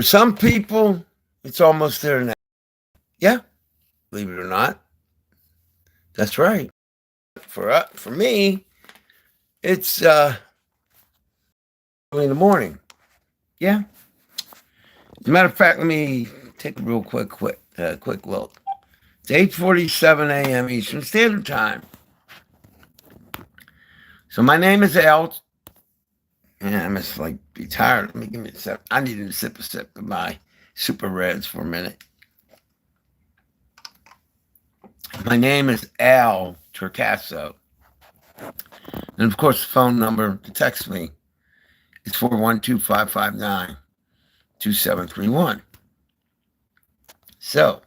For some people, it's almost there now. Yeah, believe it or not, that's right. For me, it's early in the morning. Yeah. As a matter of fact, let me take a real quick look. It's 8:47 a.m. Eastern Standard Time. So my name is Al. And I must like be tired. Let me give me a sip. I need to sip of my super reds for a minute. My name is Al Torcaso. And of course, the phone number to text me is 412-559-2731. So,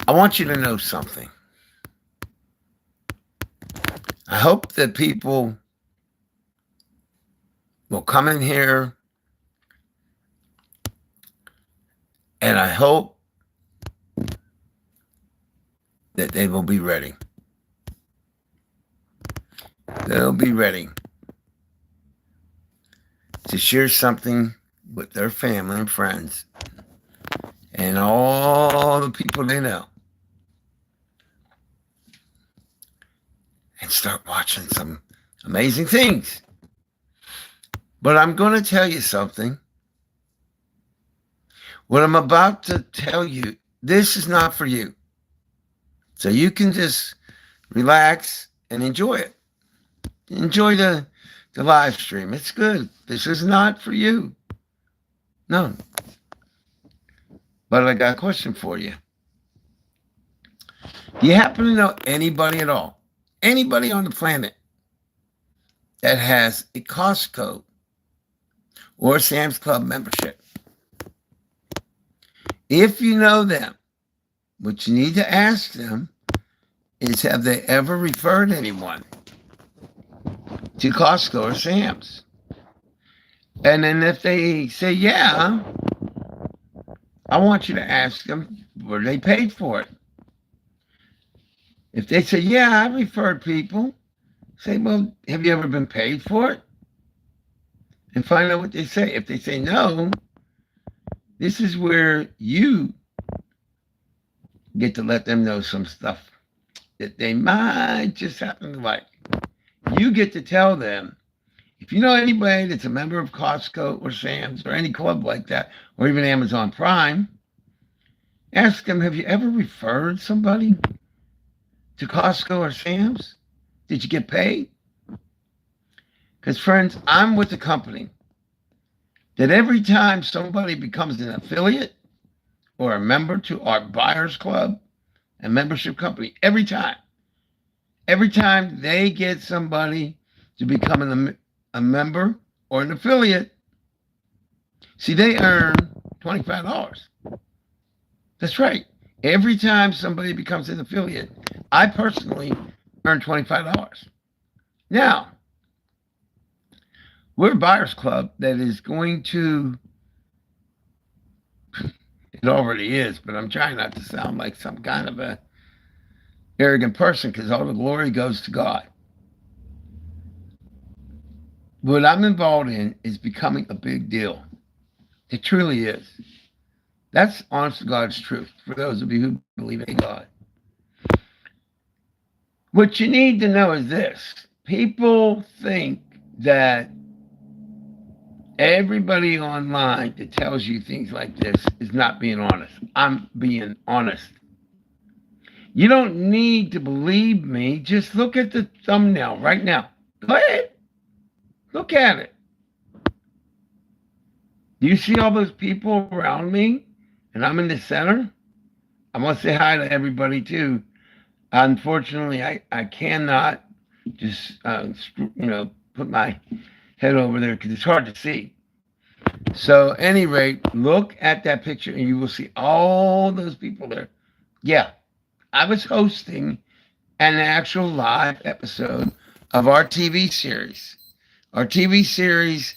I want you to know something. I hope that people will come in here, and I hope that they will be ready. They'll be ready to share something with their family and friends and all the people they know and start watching some amazing things. But I'm going to tell you something. What I'm about to tell you, this is not for you. So you can just relax and enjoy it. Enjoy the live stream. It's good. This is not for you. No. But I got a question for you. Do you happen to know anybody at all? Anybody on the planet that has a Costco or Sam's Club membership? If you know them, what you need to ask them is, have they ever referred anyone to Costco or Sam's? And then if they say, yeah, I want you to ask them, were they paid for it? If they say, yeah, I referred people, say, well, have you ever been paid for it? And find out what they say. If they say no, this is where you get to let them know some stuff that they might just happen to like. You get to tell them, if you know anybody that's a member of Costco or Sam's or any club like that, or even Amazon Prime, ask them, have you ever referred somebody to Costco or Sam's? Did you get paid? Because, friends, I'm with the company that every time somebody becomes an affiliate or a member to our buyers club and membership company, every time they get somebody to become a member or an affiliate, see, they earn $25. That's right. Every time somebody becomes an affiliate, I personally earn $25. Now, we're a buyers club that is going to, it already is, but I'm trying not to sound like some kind of a arrogant person because all the glory goes to God. What I'm involved in is becoming a big deal. It truly is. That's honest to God's truth for those of you who believe in God. What you need to know is this. People think that everybody online that tells you things like this is not being honest. I'm being honest. You don't need to believe me. Just look at the thumbnail right now. Go ahead. Look at it. Do you see all those people around me? And I'm in the center? I want to say hi to everybody too. Unfortunately, I cannot just, put my head over there because it's hard to see. So, at any rate, look at that picture and you will see all those people there. Yeah, I was hosting an actual live episode of our TV series. Our TV series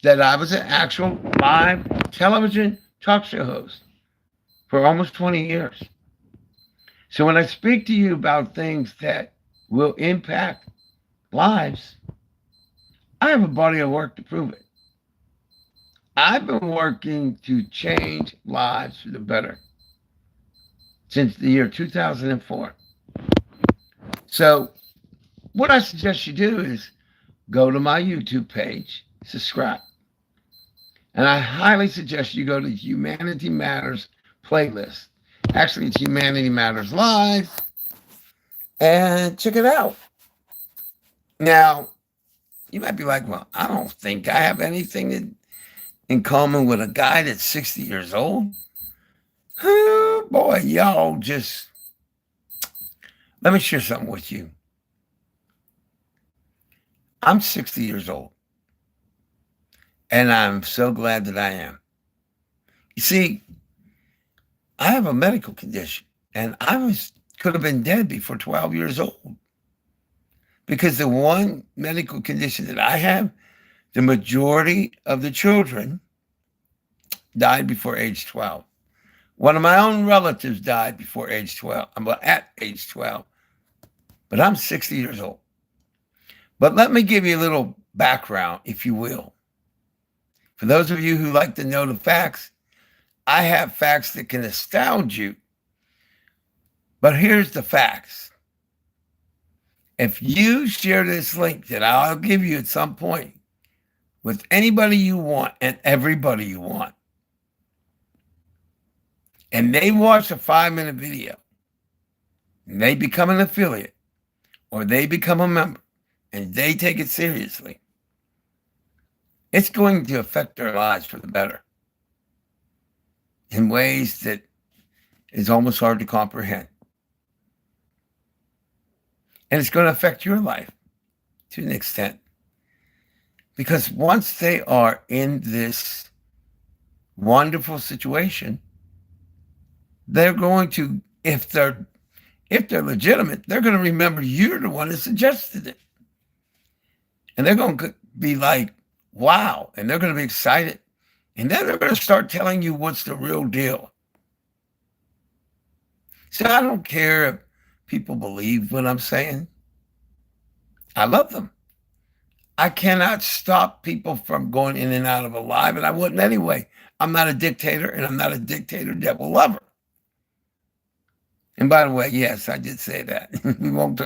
that I was an actual live television talk show host for almost 20 years. So when I speak to you about things that will impact lives, I have a body of work to prove it. I've been working to change lives for the better since the year 2004. So, what I suggest you do is go to my YouTube page, subscribe. And I highly suggest you go to Humanity Matters playlist. Actually, it's Humanity Matters Live, and check it out. Now, you might be like, well, I don't think I have anything in common with a guy that's 60 years old. Oh, boy, y'all just. Let me share something with you. I'm 60 years old, and I'm so glad that I am. You see, I have a medical condition, and could have been dead before 12 years old. Because the one medical condition that I have, the majority of the children died before age 12. One of my own relatives died before age 12. I'm at age 12, but I'm 60 years old. But let me give you a little background, if you will. For those of you who like to know the facts, I have facts that can astound you. But here's the facts. If you share this link that I'll give you at some point with anybody you want and everybody you want, and they watch a 5-minute video, and they become an affiliate, or they become a member, and they take it seriously, it's going to affect their lives for the better in ways that is almost hard to comprehend. And it's going to affect your life to an extent. Because once they are in this wonderful situation, they're going to, if they're legitimate, they're going to remember you're the one that suggested it. And they're going to be like, wow. And they're going to be excited. And then they're going to start telling you what's the real deal. So I don't care if people believe what I'm saying. I love them. I cannot stop people from going in and out of a live, and I wouldn't anyway. I'm not a dictator, and I'm not a dictator devil lover. And by the way, yes, I did say that. We won't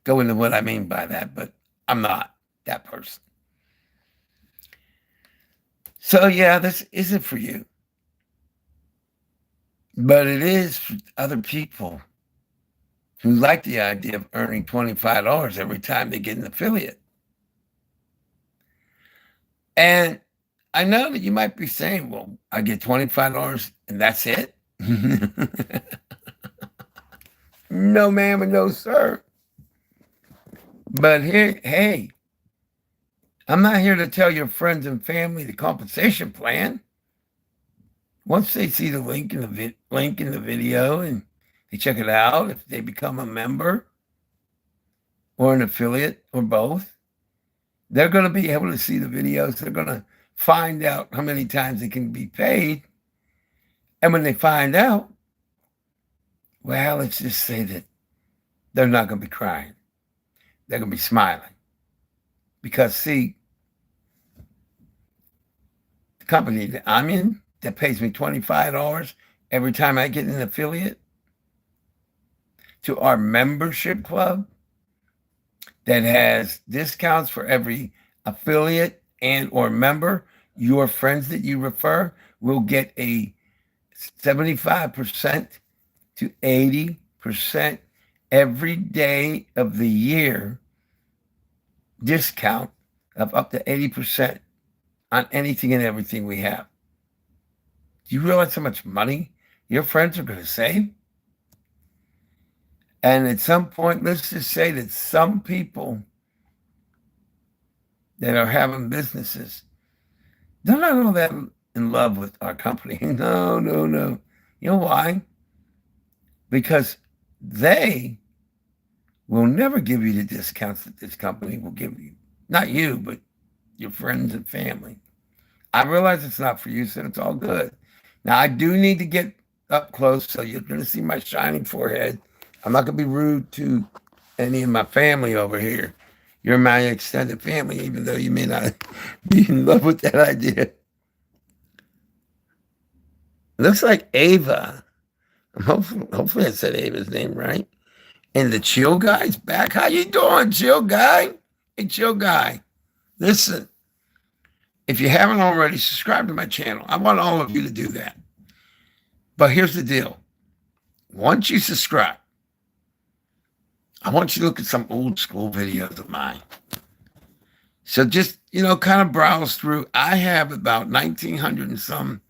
go into what I mean by that, but I'm not that person. So yeah, this isn't for you. But it is for other people who like the idea of earning $25 every time they get an affiliate. And I know that you might be saying, well, I get $25 and that's it? No, ma'am, and no, sir. But here, hey, I'm not here to tell your friends and family the compensation plan. Once they see the link in the video and they check it out, if they become a member or an affiliate or both, they're going to be able to see the videos. They're going to find out how many times they can be paid. And when they find out, well, let's just say that they're not going to be crying. They're going to be smiling. Because, see, the company that I'm in that pays me $25 every time I get an affiliate, to our membership club that has discounts for every affiliate and or member, your friends that you refer will get a 75% to 80% every day of the year discount of up to 80% on anything and everything we have. Do you realize how much money your friends are going to save? And at some point, let's just say that some people that are having businesses, they're not all that in love with our company. No. You know why? Because they will never give you the discounts that this company will give you. Not you, but your friends and family. I realize it's not for you, so it's all good. Now, I do need to get up close, so you're going to see my shining forehead. I'm not going to be rude to any of my family over here. You're my extended family, even though you may not be in love with that idea. Looks like Ava. Hopefully I said Ava's name right. And the chill guy's back. How you doing, chill guy? Hey, chill guy. Listen, if you haven't already, subscribe to my channel. I want all of you to do that. But here's the deal. Once you subscribe, I want you to look at some old school videos of mine. So just, kind of browse through. I have about 1,900 and some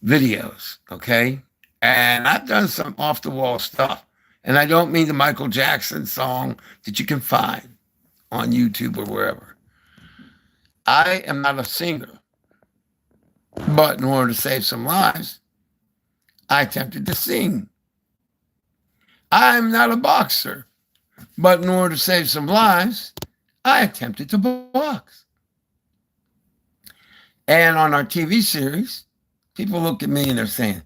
videos, okay? And I've done some off the wall stuff. And I don't mean the Michael Jackson song that you can find on YouTube or wherever. I am not a singer, but in order to save some lives, I attempted to sing. I'm not a boxer, but in order to save some lives, I attempted to box. And on our TV series, people look at me and they're saying,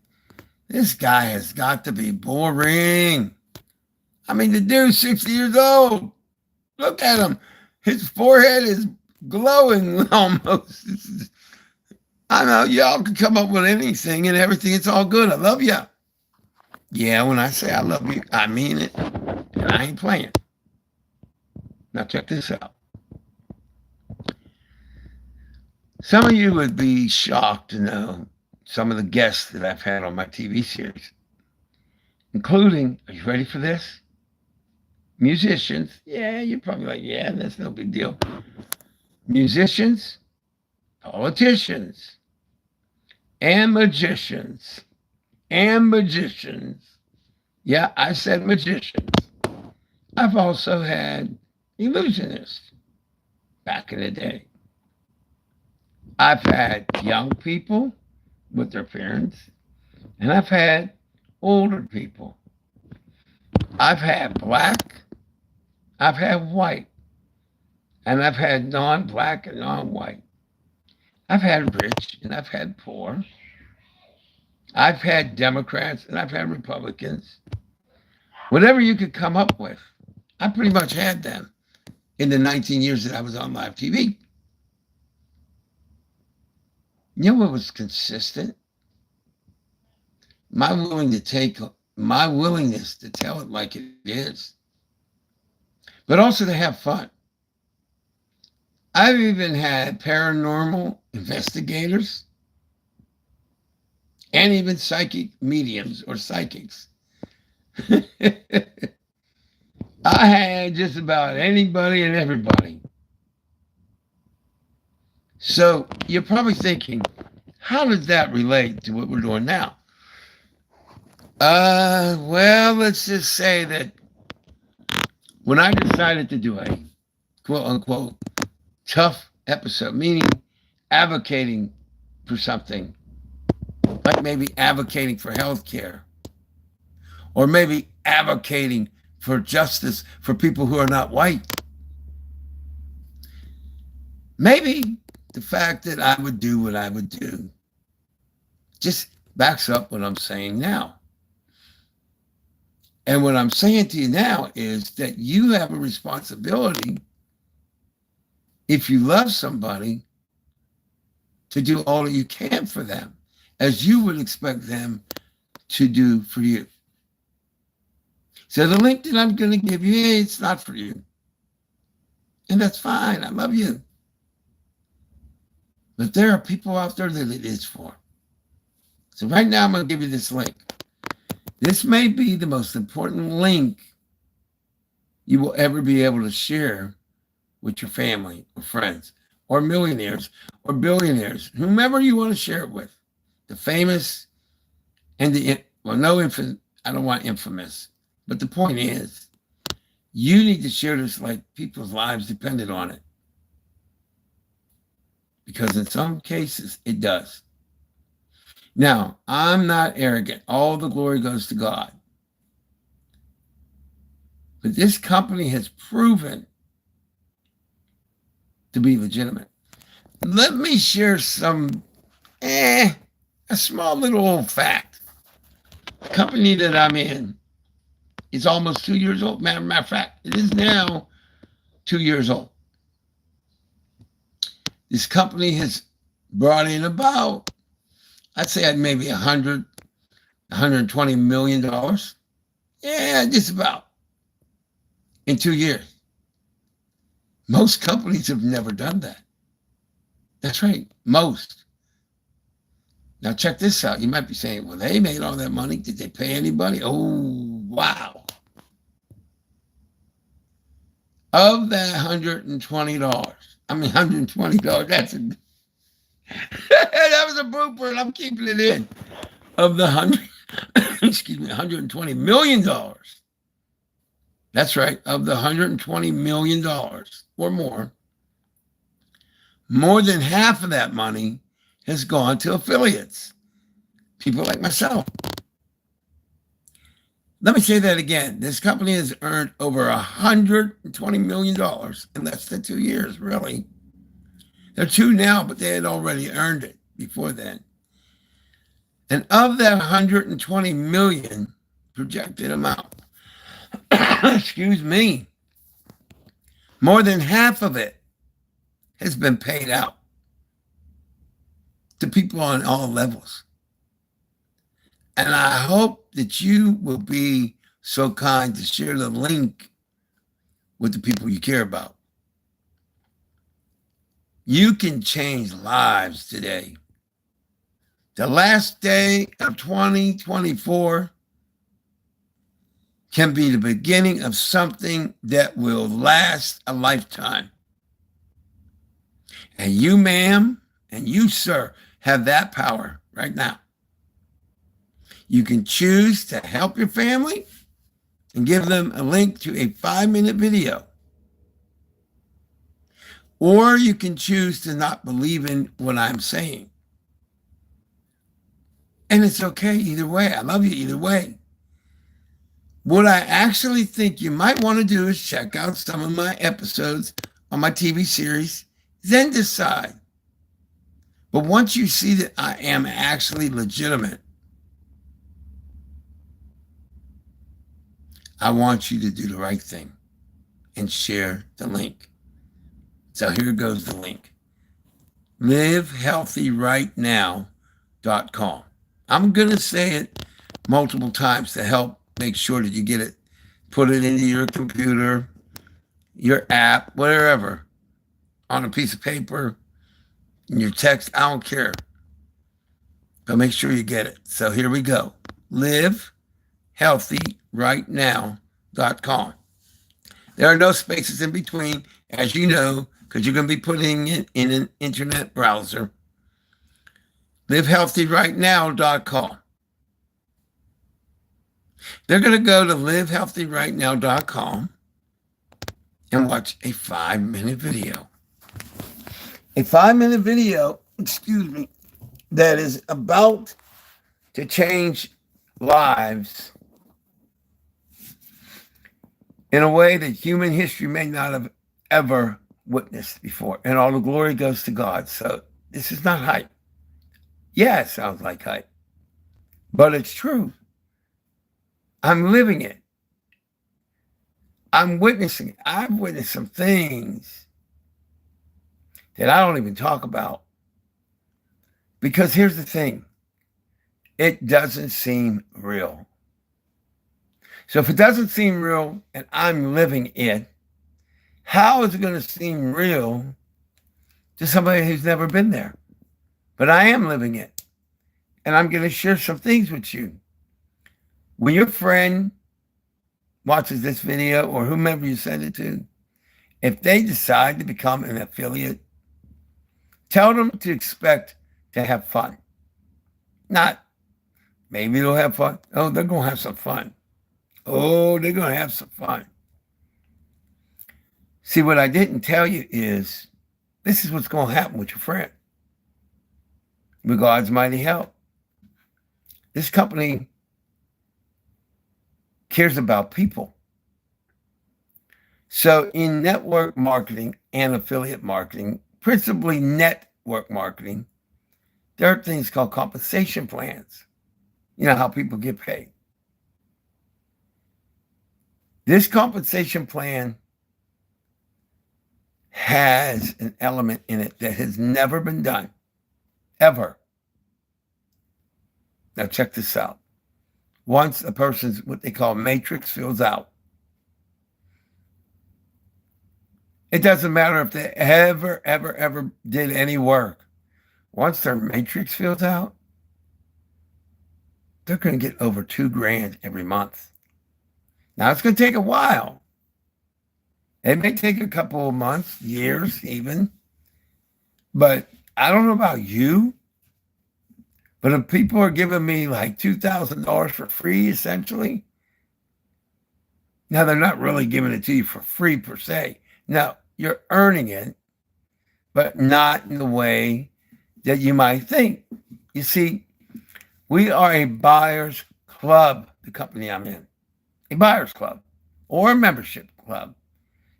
this guy has got to be boring. I mean, the dude's 60 years old. Look at him. His forehead is glowing almost. I know y'all can come up with anything and everything. It's all good. I love you. Yeah, when I say I love you, I mean it. And I ain't playing. Now check this out. Some of you would be shocked to know some of the guests that I've had on my TV series, including, are you ready for this? Musicians. Yeah, you're probably like, yeah, that's no big deal. Musicians, politicians, and magicians. And magicians. Yeah, I said magicians. I've also had illusionists back in the day. I've had young people with their parents, and I've had older people. I've had black, I've had white, and I've had non-black and non-white. I've had rich and I've had poor. I've had Democrats and I've had Republicans. Whatever you could come up with, I pretty much had them in the 19 years that I was on live TV. You know what was consistent? My willingness to tell it like it is, but also to have fun. I've even had paranormal investigators and even psychic mediums or psychics. I had just about anybody and everybody. So you're probably thinking, how does that relate to what we're doing now? Well, let's just say that when I decided to do a quote unquote tough episode, meaning advocating for something, like maybe advocating for health care, or maybe advocating for justice for people who are not white. Maybe the fact that I would do what I would do just backs up what I'm saying now. And what I'm saying to you now is that you have a responsibility, if you love somebody, to do all that you can for them, as you would expect them to do for you. So the link that I'm going to give you, hey, it's not for you. And that's fine. I love you. But there are people out there that it is for. So right now, I'm going to give you this link. This may be the most important link you will ever be able to share with your family or friends or millionaires or billionaires, whomever you want to share it with. The famous and the, well, no infamous, I don't want infamous. But the point is, you need to share this like people's lives depended on it. Because in some cases, it does. Now, I'm not arrogant. All the glory goes to God. But this company has proven to be legitimate. Let me share some, a small little old fact. The company that I'm in is almost 2 years old. Matter of fact, it is now 2 years old. This company has brought in about, I'd say I'd maybe 120 million dollars. Yeah, just about in 2 years. Most companies have never done that. That's right, most. Now check this out. You might be saying, well, they made all that money. Did they pay anybody? Oh, wow. Of that $120, $120, that was a blooper, and I'm keeping it in. Of the $120 million. That's right, of the $120 million or more than half of that money has gone to affiliates, people like myself. Let me say that again. This company has earned over $120 million in less than 2 years, really. They're two now, but they had already earned it before then. And of that 120 million projected amount, excuse me, more than half of it has been paid out to people on all levels. And I hope that you will be so kind to share the link with the people you care about. You can change lives today. The last day of 2024 can be the beginning of something that will last a lifetime. And you, ma'am, and you, sir, have that power right now. You can choose to help your family and give them a link to a 5-minute video. Or you can choose to not believe in what I'm saying. And it's okay either way. I love you either way. What I actually think you might want to do is check out some of my episodes on my TV series, then decide. But once you see that I am actually legitimate, I want you to do the right thing and share the link. So here goes the link. LiveHealthyRightNow.com. I'm going to say it multiple times to help make sure that you get it. Put it into your computer, your app, wherever, on a piece of paper, in your text. I don't care. But make sure you get it. So here we go. LiveHealthyRightNow.com. There are no spaces in between, as you know, because you're going to be putting it in an internet browser. LiveHealthyRightNow.com. They're going to go to LiveHealthyRightNow.com and watch a 5-minute video. A 5-minute video, that is about to change lives in a way that human history may not have ever witnessed before. And all the glory goes to God. So this is not hype. Yeah, it sounds like hype, but it's true. I'm living it. I'm witnessing it. I've witnessed some things that I don't even talk about. Because here's the thing. It doesn't seem real. So if it doesn't seem real and I'm living it, how is it going to seem real to somebody who's never been there? But I am living it. And I'm going to share some things with you. When your friend watches this video or whomever you send it to, if they decide to become an affiliate, tell them to expect to have fun. Not maybe they'll have fun. Oh, they're going to have some fun. Oh, they're going to have some fun. See, what I didn't tell you is this is what's going to happen with your friend. With God's mighty help. This company cares about people. So in network marketing and affiliate marketing, principally network marketing, there are things called compensation plans. You know how people get paid. This compensation plan has an element in it that has never been done, ever. Now check this out. Once a person's what they call matrix fills out, it doesn't matter if they ever did any work. Once their matrix fills out, they're going to get over $2,000 every month. Now it's going to take a while. It may take a couple of months, years even. But I don't know about you, but if people are giving me like $2,000 for free, essentially, now they're not really giving it to you for free per se. Now, you're earning it, but not in the way that you might think. You see, we are a buyer's club, the company I'm in, a buyer's club or a membership club.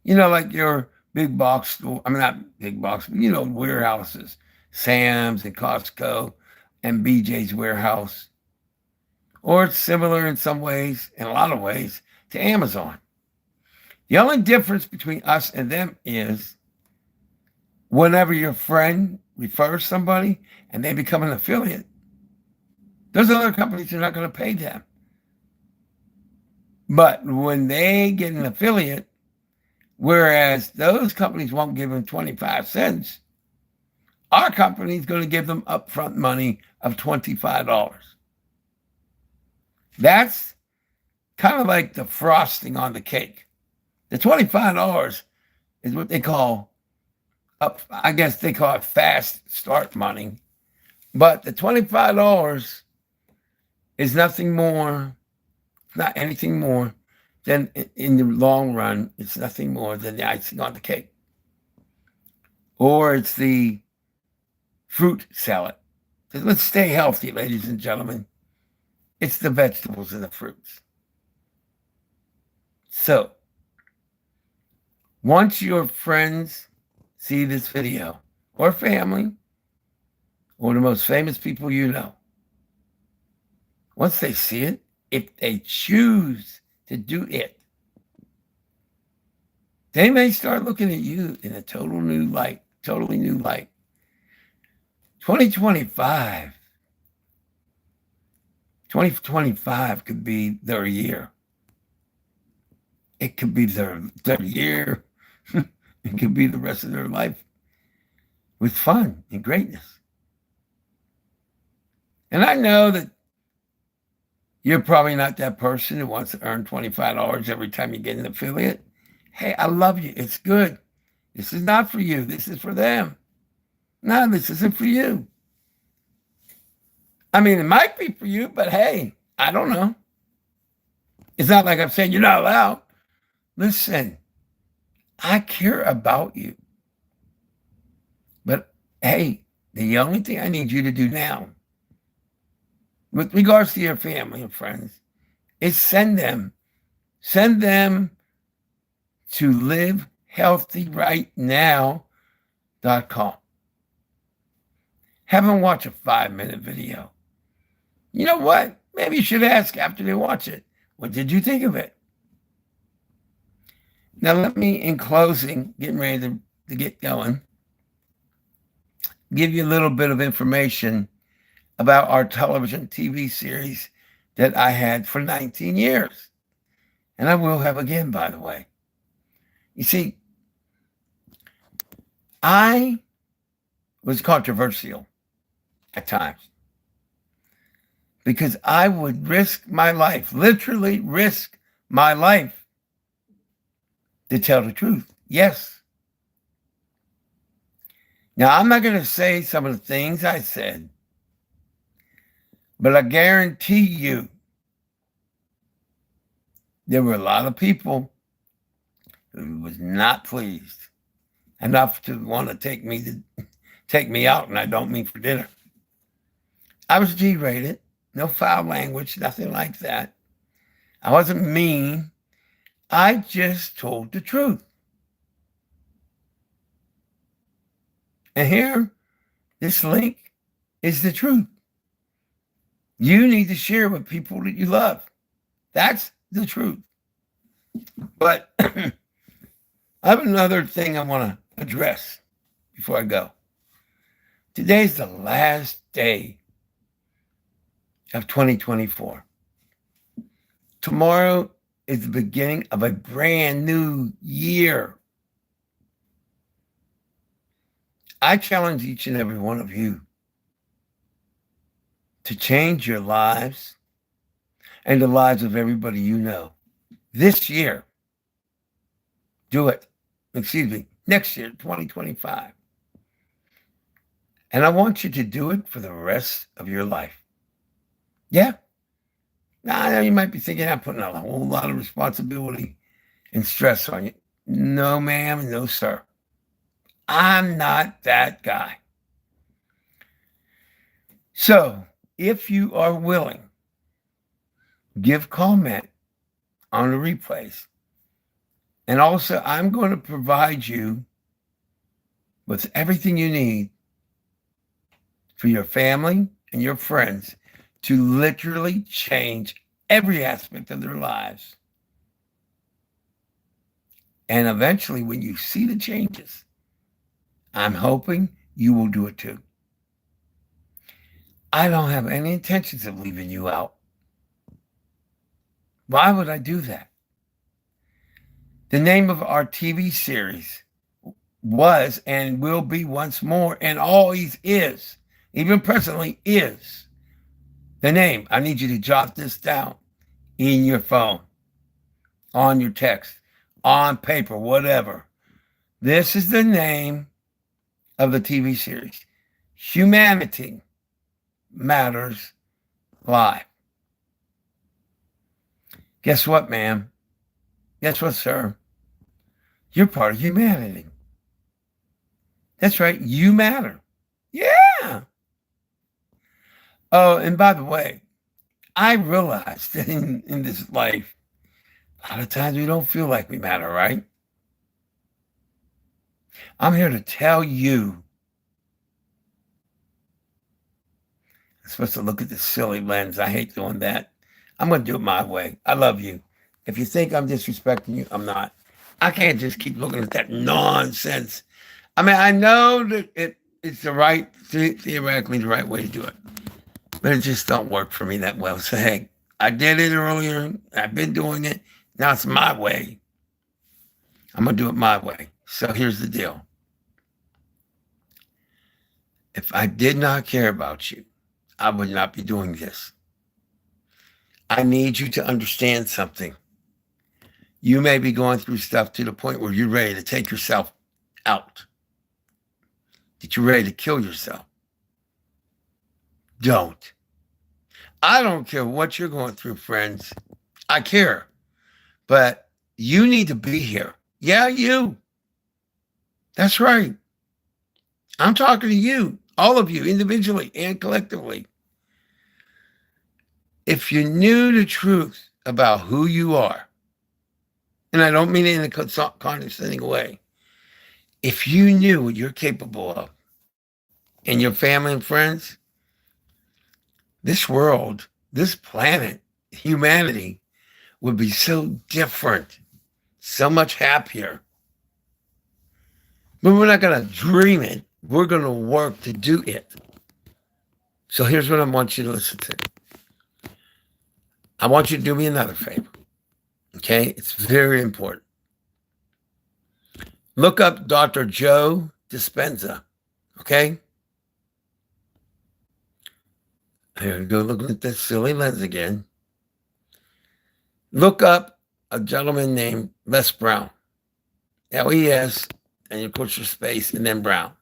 You know, like your big box store, I mean, not big box, but you know, warehouses, Sam's and Costco and BJ's Warehouse. Or it's similar in some ways, in a lot of ways, to Amazon. The only difference between us and them is whenever your friend refers somebody and they become an affiliate, those other companies are not going to pay them. But when they get an affiliate, whereas those companies won't give them 25 cents, our company is going to give them upfront money of $25. That's kind of like the frosting on the cake. The $25 is what they call I guess they call it fast start money. But the $25 is nothing more, not anything more than, in the long run, it's nothing more than the icing on the cake. Or it's the fruit salad. Let's stay healthy, ladies and gentlemen. It's the vegetables and the fruits. So, once your friends see this video, or family, or the most famous people you know, once they see it, if they choose to do it, they may start looking at you in a totally new light. 2025 could be their year. It could be their year. It could be the rest of their life with fun and greatness. And I know that you're probably not that person who wants to earn $25 every time you get an affiliate. Hey, I love you. It's good. This is not for you. This is for them. No, this isn't for you. I mean, it might be for you, but hey, I don't know. It's not like I'm saying you're not allowed. Listen, I care about you. But hey, the only thing I need you to do now, with regards to your family and friends, is send them to livehealthyrightnow.com. Have them watch a 5-minute video. You know what? Maybe you should ask after they watch it, what did you think of it? Now, let me, in closing, getting ready to get going, give you a little bit of information about our television TV series that I had for 19 years. And I will have again, by the way. You see, I was controversial at times because I would risk my life, literally risk my life, to tell the truth. Yes. Now, I'm not going to say some of the things I said, but I guarantee you there were a lot of people who was not pleased enough to want to take me out, and I don't mean for dinner. I was G-rated, no foul language, nothing like that. I wasn't mean. I just told the truth. And here, this link is the truth. You need to share with people that you love. That's the truth. But I have another thing I want to address before I go. Today's the last day of 2024. Tomorrow is the beginning of a brand new year. I challenge each and every one of you to change your lives and the lives of everybody you know this year. Do it. Excuse me, next year, 2025. And I want you to do it for the rest of your life. Yeah. Now, I know you might be thinking I'm putting a whole lot of responsibility and stress on you. No, ma'am, no, sir. I'm not that guy. So, if you are willing, give comment on the replays. And also, I'm going to provide you with everything you need for your family and your friends to literally change every aspect of their lives. And eventually, when you see the changes, I'm hoping you will do it too. I don't have any intentions of leaving you out. Why would I do that? The name of our TV series was and will be once more and always is, even presently is, the name. I need you to jot this down in your phone, on your text, on paper, whatever. This is the name of the TV series. Humanity Matters Live. Guess what, ma'am? Guess what, sir? You're part of humanity. That's right. You matter. Yeah. Oh, and by the way, I realized that in this life, a lot of times we don't feel like we matter, right? I'm here to tell you. I'm supposed to look at this silly lens. I hate doing that. I'm going to do it my way. I love you. If you think I'm disrespecting you, I'm not. I can't just keep looking at that nonsense. I mean, I know that it's the right, theoretically the right way to do it, but it just don't work for me that well. So, hey, I did it earlier. I've been doing it. Now it's my way. I'm going to do it my way. So here's the deal. If I did not care about you, I would not be doing this. I need you to understand something. You may be going through stuff to the point where you're ready to take yourself out. That you're ready to kill yourself. Don't. I don't care what you're going through, friends. I care. But you need to be here. Yeah, you. That's right. I'm talking to you, all of you, individually and collectively. If you knew the truth about who you are, and I don't mean it in a condescending way, if you knew what you're capable of and your family and friends, this world, this planet, humanity would be so different, so much happier. But we're not going to dream it. We're going to work to do it. So here's what I want you to listen to. I want you to do me another favor. Okay? It's very important. Look up Dr. Joe Dispenza. Okay? Here, go look at this silly lens again. Look up a gentleman named Les Brown. LES, and you put your space, and then Brown.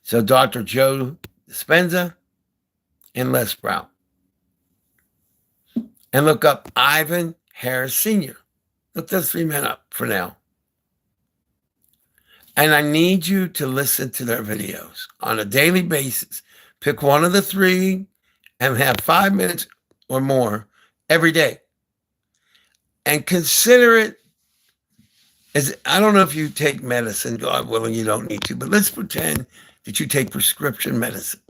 So Dr. Joe Dispenza and Les Brown. And look up Ivan Harris Sr. Look those three men up for now. And I need you to listen to their videos on a daily basis. Pick one of the three and have 5 minutes or more every day. And consider it as, I don't know if you take medicine, God willing, you don't need to, but let's pretend that you take prescription medicine.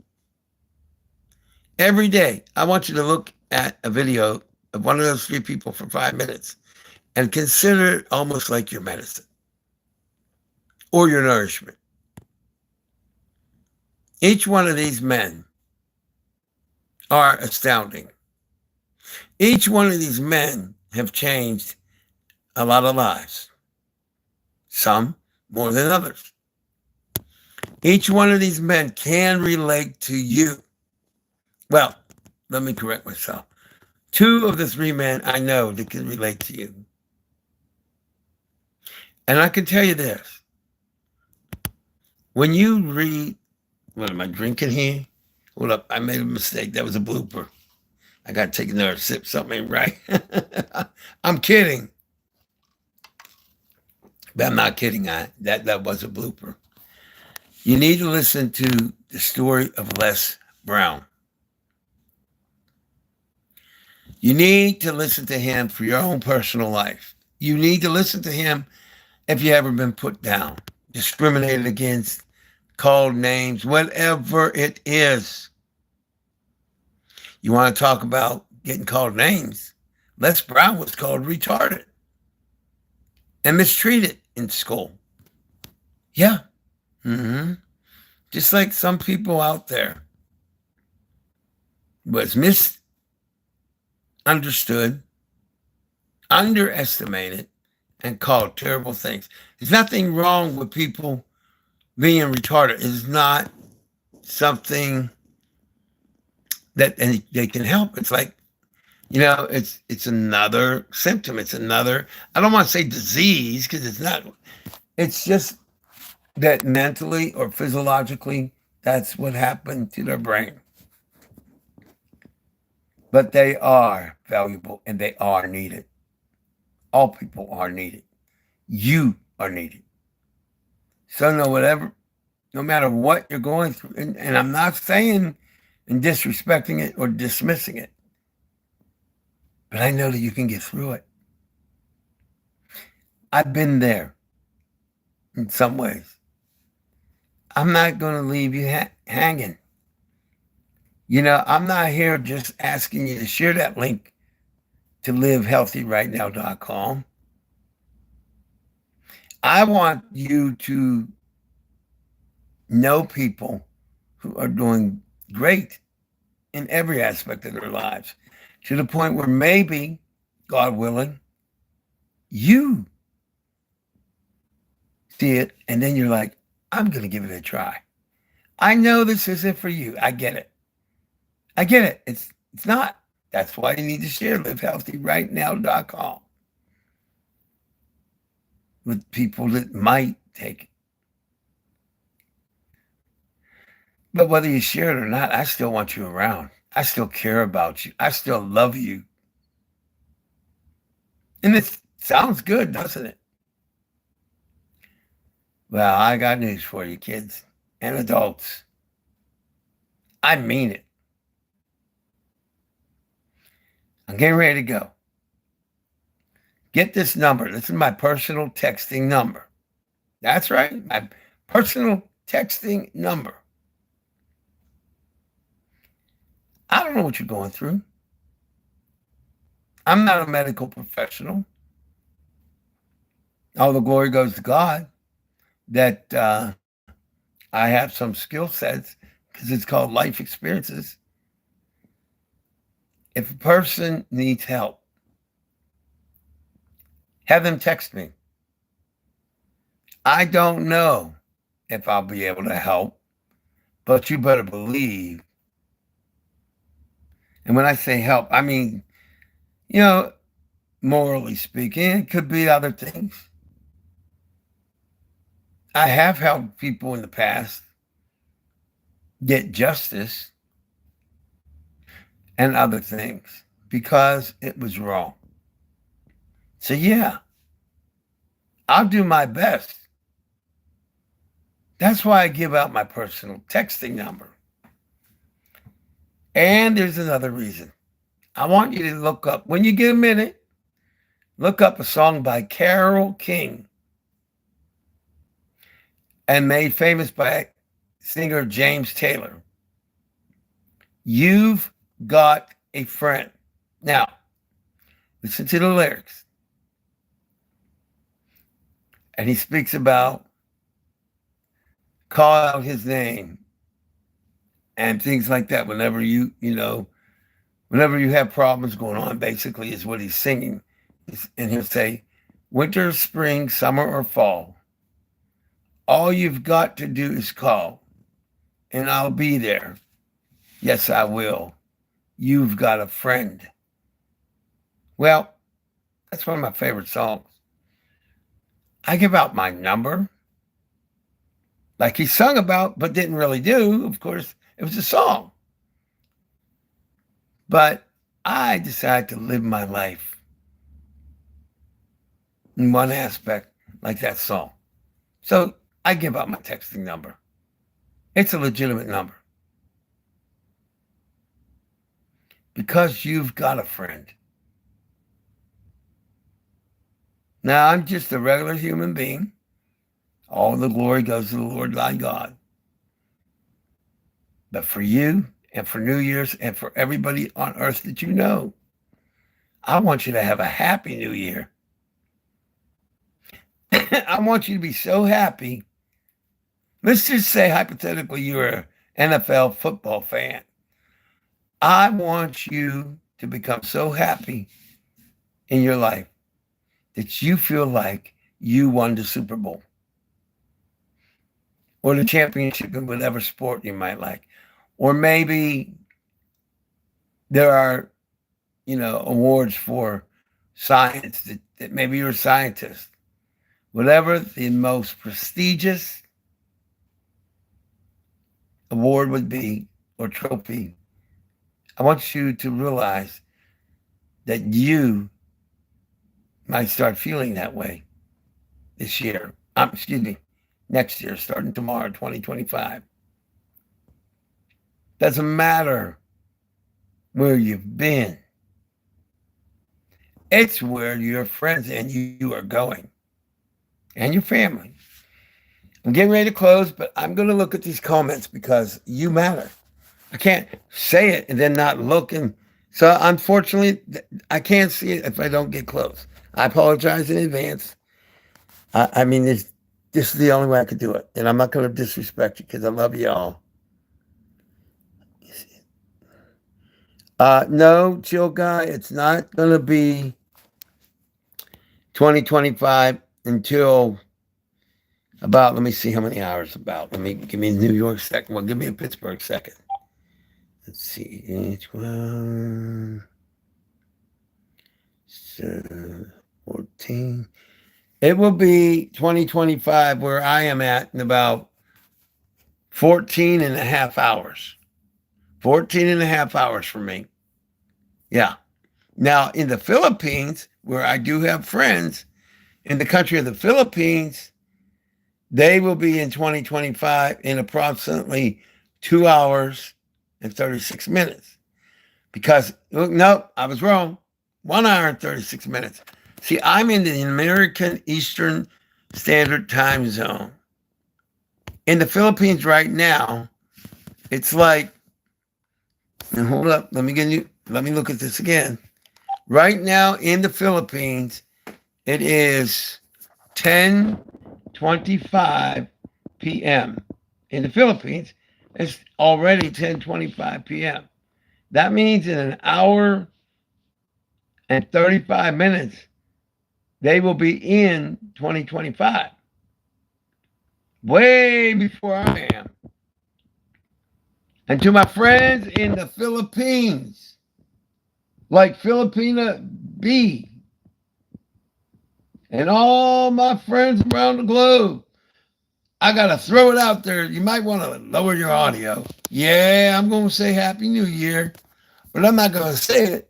Every day, I want you to look at a video of one of those three people for 5 minutes and consider it almost like your medicine or your nourishment. Each one of these men are astounding. Each one of these men have changed a lot of lives, some more than others. Each one of these men can relate to you. Well, let me correct myself. Two of the three men I know that can relate to you. And I can tell you this. When you read, what am I drinking here? Hold up, I made a mistake. That was a blooper. I got to take another sip. Something ain't right. I'm kidding. But I'm not kidding. That was a blooper. You need to listen to the story of Les Brown. You need to listen to him for your own personal life. You need to listen to him if you ever been put down, discriminated against, called names, whatever it is. You want to talk about getting called names? Les Brown was called retarded and mistreated in school. Yeah. Mm-hmm. Just like some people out there was misunderstood, underestimated, and called terrible things. There's nothing wrong with people being retarded. It's not something that they can help. It's like, it's another symptom. It's another, I don't want to say disease because it's not. It's just that mentally or physiologically, that's what happened to their brain. But they are valuable and they are needed. All people are needed. You are needed. So no matter what you're going through, and I'm not saying and disrespecting it or dismissing it, but I know that you can get through it. I've been there in some ways. I'm not going to leave you hanging. I'm not here just asking you to share that link to livehealthyrightnow.com. I want you to know people who are doing great in every aspect of their lives, to the point where maybe, God willing, you see it and then you're like, I'm going to give it a try. I know this isn't for you. I get it. It's not. That's why you need to share livehealthyrightnow.com with people that might take it. But whether you share it or not, I still want you around. I still care about you. I still love you. And it sounds good, doesn't it? Well, I got news for you, kids and adults. I mean it. I'm getting ready to go. Get this number. This is my personal texting number. That's right, my personal texting number. I don't know what you're going through. I'm not a medical professional. All the glory goes to God that I have some skill sets because it's called life experiences. If a person needs help, have them text me. I don't know if I'll be able to help, but you better believe. And when I say help, I mean, morally speaking, it could be other things. I have helped people in the past get justice and other things because it was wrong. So yeah, I'll do my best. That's why I give out my personal texting number. And there's another reason. I want you to look up, when you get a minute, look up a song by Carole King and made famous by singer James Taylor. You've Got a Friend. Now, listen to the lyrics. And he speaks about call out his name and things like that whenever you whenever you have problems going on, basically is what he's singing. And he'll say, winter, spring, summer, or fall, all you've got to do is call, and I'll be there. Yes, I will. You've got a friend. Well, that's one of my favorite songs. I give out my number, like he sung about, but didn't really do. Of course, it was a song. But I decided to live my life in one aspect, like that song. So I give out my texting number. It's a legitimate number. Because you've got a friend. Now, I'm just a regular human being. All the glory goes to the Lord thy God. But for you and for New Year's and for everybody on earth that you know, I want you to have a happy New Year. I want you to be so happy. Let's just say, hypothetically, you're an NFL football fan. I want you to become so happy in your life that you feel like you won the Super Bowl or the championship in whatever sport you might like. Or maybe there are, awards for science that maybe you're a scientist. Whatever the most prestigious award would be or trophy, I want you to realize that you might start feeling that way this year. Next year, starting tomorrow, 2025. Doesn't matter where you've been. It's where your friends and you are going and your family. I'm getting ready to close, but I'm going to look at these comments because you matter. I can't say it and then not look. And so, unfortunately, I can't see it if I don't get close. I apologize in advance. This is the only way I could do it. And I'm not going to disrespect you because I love you all. No, chill guy, it's not going to be 2025 until about, let me see how many hours about. Give me New York second. Well, give me a Pittsburgh second. Let's see, 12, 14. It will be 2025 where I am at in about 14 and a half hours. 14 and a half hours for me. Yeah. Now, in the Philippines, where I do have friends, in the country of the Philippines, they will be in 2025 in approximately 2 hours and 36 minutes. Because, no, I was wrong. 1 hour and 36 minutes. See, I'm in the American Eastern Standard Time Zone. In the Philippines right now, it's like, and hold up, let me look at this again. Right now in the Philippines, it is 10:25 p.m. In the Philippines, it's already 10:25 p.m. That means in an hour and 35 minutes, they will be in 2025. Way before I am. And to my friends in the Philippines, like Filipina B, and all my friends around the globe, I got to throw it out there. You might want to lower your audio. Yeah, I'm going to say Happy New Year, but I'm not going to say it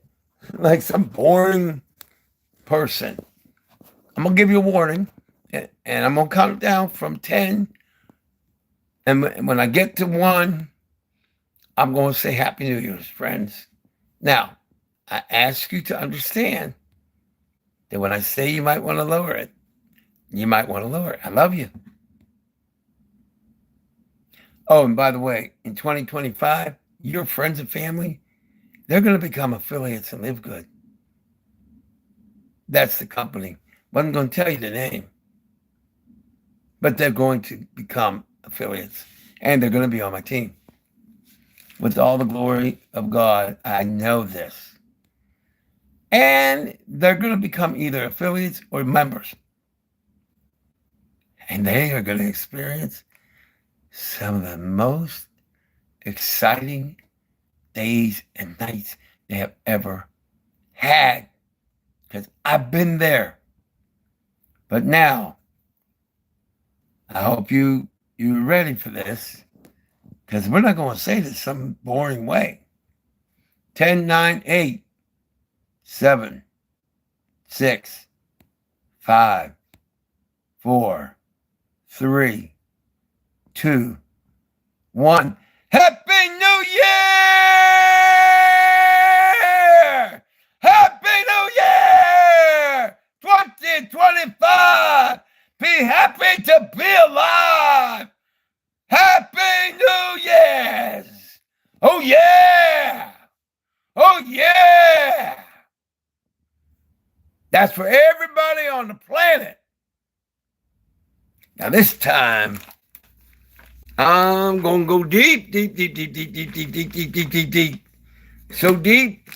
like some boring person. I'm going to give you a warning, and I'm going to count down from 10. And when I get to 1, I'm going to say Happy New Year's, friends. Now, I ask you to understand that when I say you might want to lower it, you might want to lower it. I love you. Oh, and by the way, in 2025, your friends and family, they're going to become affiliates and live good. That's the company. Wasn't going to tell you the name, but they're going to become affiliates, and they're going to be on my team. with all the glory of God. I know this. And they're going to become either affiliates or members. And they are going to experience some of the most exciting days and nights they have ever had. Because I've been there. But now, I hope you're ready for this. Because we're not going to say this some boring way. 10, 9, 8, 7, 6, 5, 4, 3, 2, 1. Happy New Year! Happy New Year! 2025! Be happy to be alive! Happy New Year's! Oh yeah! Oh yeah! That's for everybody on the planet. Now this time, I'm going to go deep, deep, deep, deep, deep, deep, deep, deep, deep, deep, deep, deep. So deep,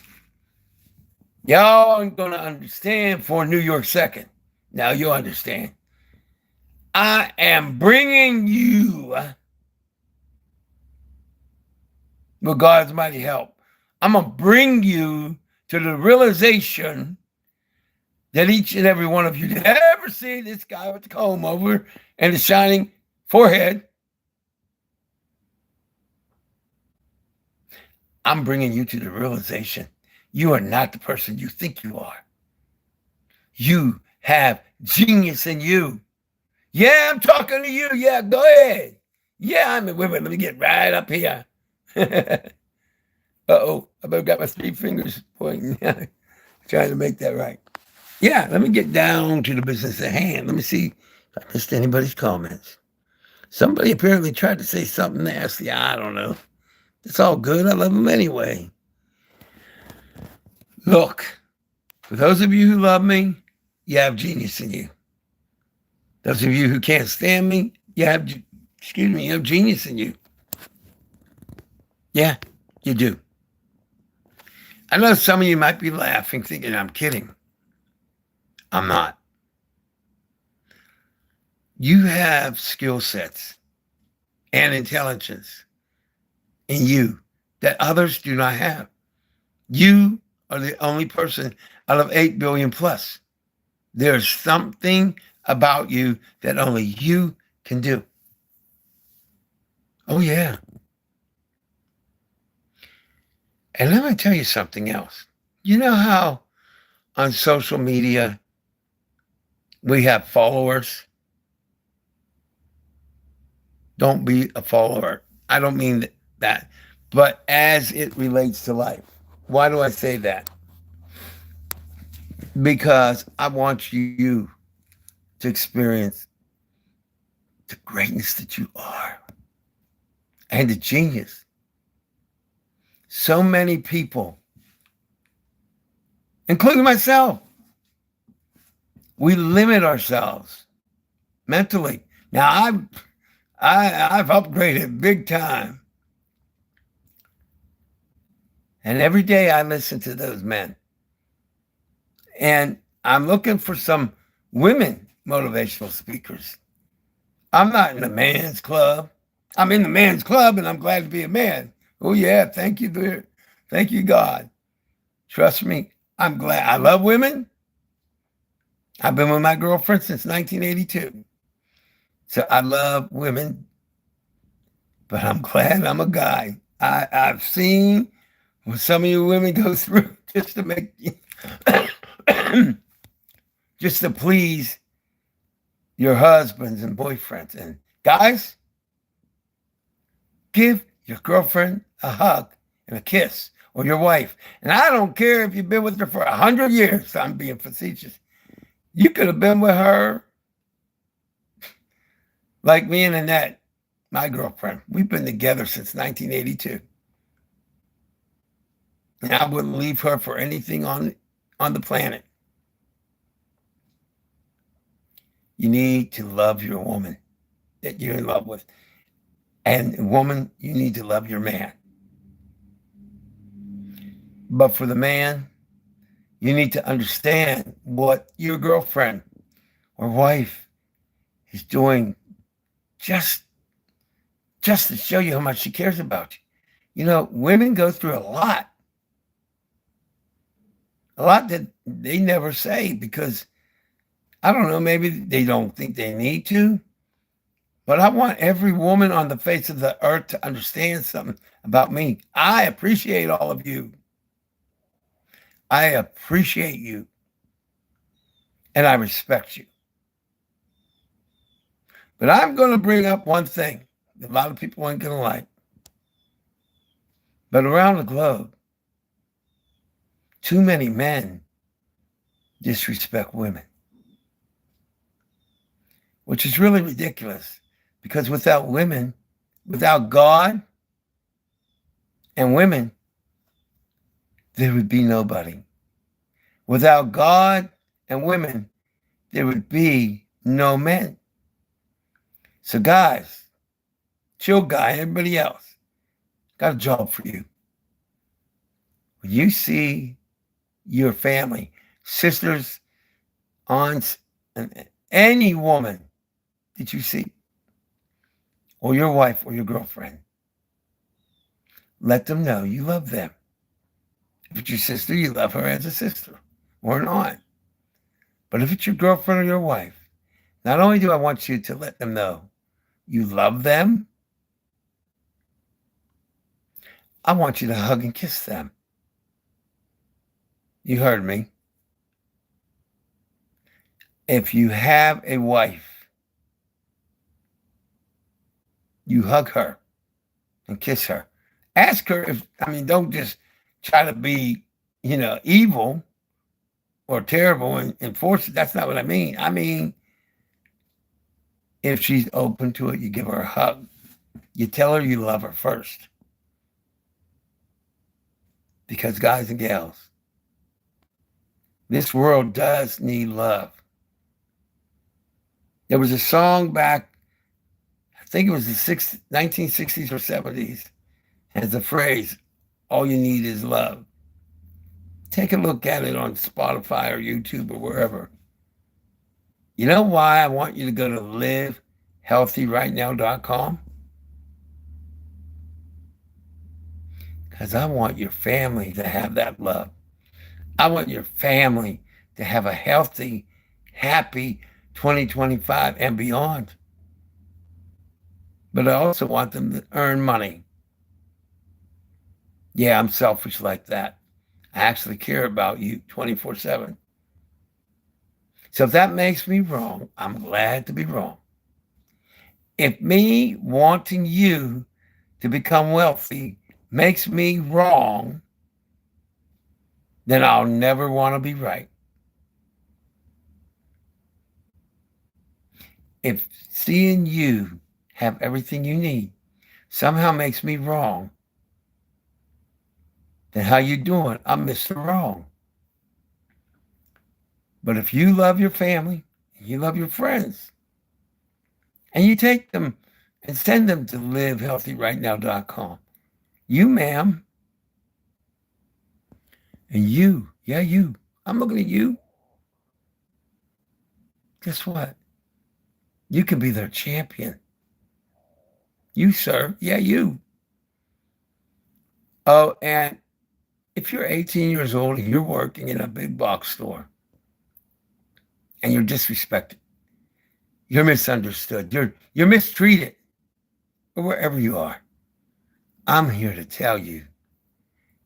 y'all are going to understand for New York 2nd. Now you'll understand. I am bringing you, with God's mighty help, I'm going to bring you to the realization that each and every one of you that ever see this guy with the comb over and the shining forehead, I'm bringing you to the realization you are not the person you think you are. You have genius in you. Yeah, I'm talking to you. Yeah, go ahead. Yeah, I'm a woman. Let me get right up here. Uh-oh, I better got my 3 fingers pointing. Trying to make that right. Yeah, let me get down to the business at hand. Let me see if I missed anybody's comments. Somebody apparently tried to say something nasty. I don't know. It's all good. I love them anyway. Look, for those of you who love me, you have genius in you. Those of you who can't stand me, you have genius in you. Yeah, you do. I know some of you might be laughing, thinking I'm kidding. I'm not. You have skill sets and intelligence in you that others do not have. You are the only person out of 8 billion plus. There's something about you that only you can do. Oh, yeah. And let me tell you something else. You know how on social media we have followers? Don't be a follower. I don't mean that, but as it relates to life. Why do I say that? Because I want you to experience the greatness that you are and the genius. So many people, including myself, we limit ourselves mentally. Now I've upgraded big time. And every day I listen to those men. And I'm looking for some women motivational speakers. I'm not in the man's club. I'm in the man's club and I'm glad to be a man. Oh yeah, thank you, dear. Thank you, God. Trust me, I'm glad. I love women. I've been with my girlfriend since 1982. So I love women, but I'm glad I'm a guy. I've seen what some of you women go through just to make just to please your husbands and boyfriends. And guys, give your girlfriend a hug and a kiss, or your wife. And I don't care if you've been with her for 100 years. I'm being facetious. You could have been with her like me and Annette, my girlfriend. We've been together since 1982. And I wouldn't leave her for anything on the planet. You need to love your woman that you're in love with. And woman, you need to love your man. But for the man, you need to understand what your girlfriend or wife is doing just just to show you how much she cares about you. You know, women go through a lot that they never say because I don't know, maybe they don't think they need to. But I want every woman on the face of the earth to understand something about me. I appreciate all of you. I appreciate you and I respect you. But I'm going to bring up one thing that a lot of people ain't going to like. But around the globe, too many men disrespect women, which is really ridiculous because without women, without God and women, there would be nobody. Without God and women, there would be no men. So, guys, chill guy, everybody else, got a job for you. When you see your family, sisters, aunts, and any woman that you see, or your wife or your girlfriend, let them know you love them. If it's your sister, you love her as a sister or an aunt. But if it's your girlfriend or your wife, not only do I want you to let them know you love them, I want you to hug and kiss them. You heard me. If you have a wife, you hug her and kiss her. Ask her if, don't just try to be, evil or terrible and force it. That's not what I mean. I mean, if she's open to it, you give her a hug. You tell her you love her first. Because guys and gals, this world does need love. There was a song back, I think it was the 1960s or 70s, has the phrase, all you need is love. Take a look at it on Spotify or YouTube or wherever. You know why I want you to go to livehealthyrightnow.com? Because I want your family to have that love. I want your family to have a healthy, happy 2025 and beyond. But I also want them to earn money. Yeah, I'm selfish like that. I actually care about you 24/7. So if that makes me wrong, I'm glad to be wrong. If me wanting you to become wealthy makes me wrong, then I'll never want to be right. If seeing you have everything you need somehow makes me wrong, then how you doing? I'm Mr. Wrong. But if you love your family, you love your friends, and you take them and send them to livehealthyrightnow.com, you, ma'am, and you, yeah, you, I'm looking at you. Guess what? You can be their champion. You, sir, yeah, you. Oh, and if you're 18 years old and you're working in a big box store and you're disrespected, you're misunderstood, you're mistreated, or wherever you are, I'm here to tell you,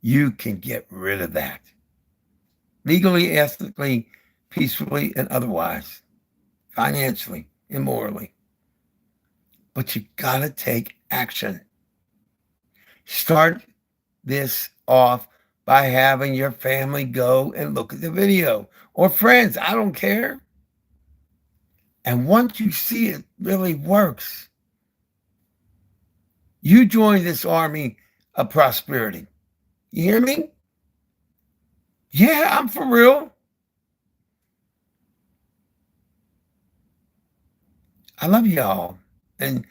you can get rid of that. Legally, ethically, peacefully, and otherwise, financially and morally. But you gotta take action. Start this off by having your family go and look at the video or friends. I don't care. And once you see it really works, you join this army of prosperity. You hear me? Yeah, I'm for real. I love y'all. And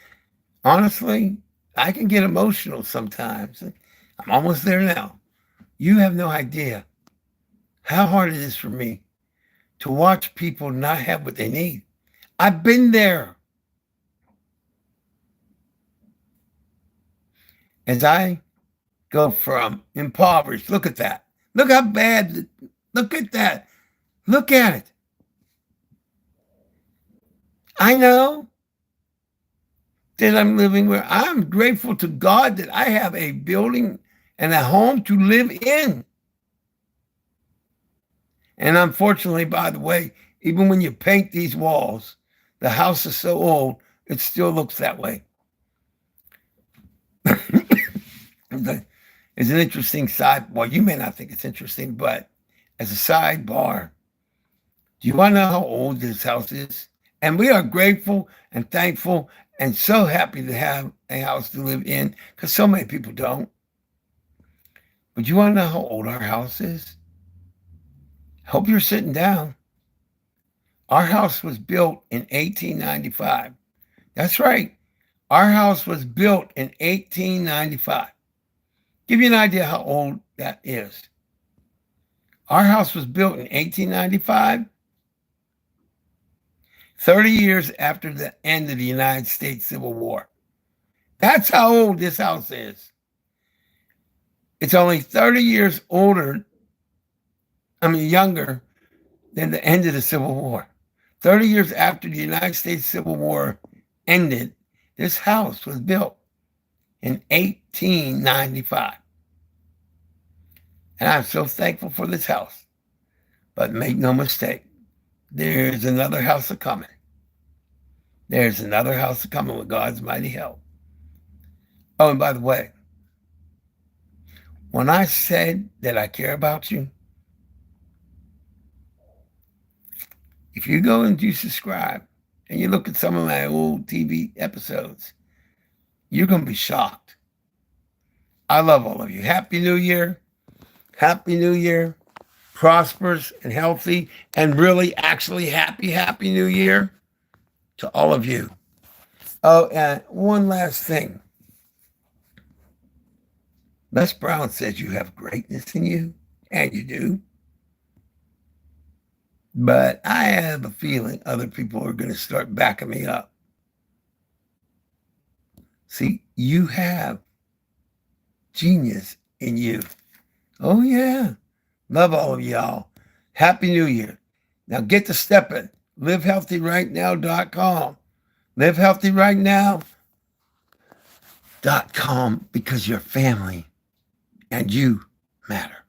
honestly, I can get emotional sometimes. I'm almost there now. You have no idea how hard it is for me to watch people not have what they need. I've been there. As I go from impoverished, look at that. Look how bad, look at that. Look at it. I know that I'm living where I'm grateful to God that I have a building and a home to live in. And unfortunately, by the way, even when you paint these walls, the house is so old, it still looks that way. It's an interesting side. Well, you may not think it's interesting, but as a sidebar, do you want to know how old this house is? And we are grateful and thankful and so happy to have a house to live in because so many people don't. But you want to know how old our house is? Hope you're sitting down. Our house was built in 1895. That's right. Our house was built in 1895. Give you an idea how old that is. Our house was built in 1895, 30 years after the end of the United States Civil War. That's how old this house is. It's only 30 years younger than the end of the Civil War. 30 years after the United States Civil War ended, this house was built in 1895. And I'm so thankful for this house. But make no mistake, there's another house a coming. There's another house a coming with God's mighty help. Oh, and by the way, when I said that I care about you, if you go and you subscribe and you look at some of my old TV episodes, you're going to be shocked. I love all of you. Happy New Year. Happy New Year. Prosperous and healthy and really actually happy New Year to all of you. Oh, and one last thing. Les Brown says you have greatness in you, and you do. But I have a feeling other people are going to start backing me up. See, you have genius in you. Oh, yeah. Love all of y'all. Happy New Year. Now get to stepping. LiveHealthyRightNow.com. LiveHealthyRightNow.com because you're family and you matter.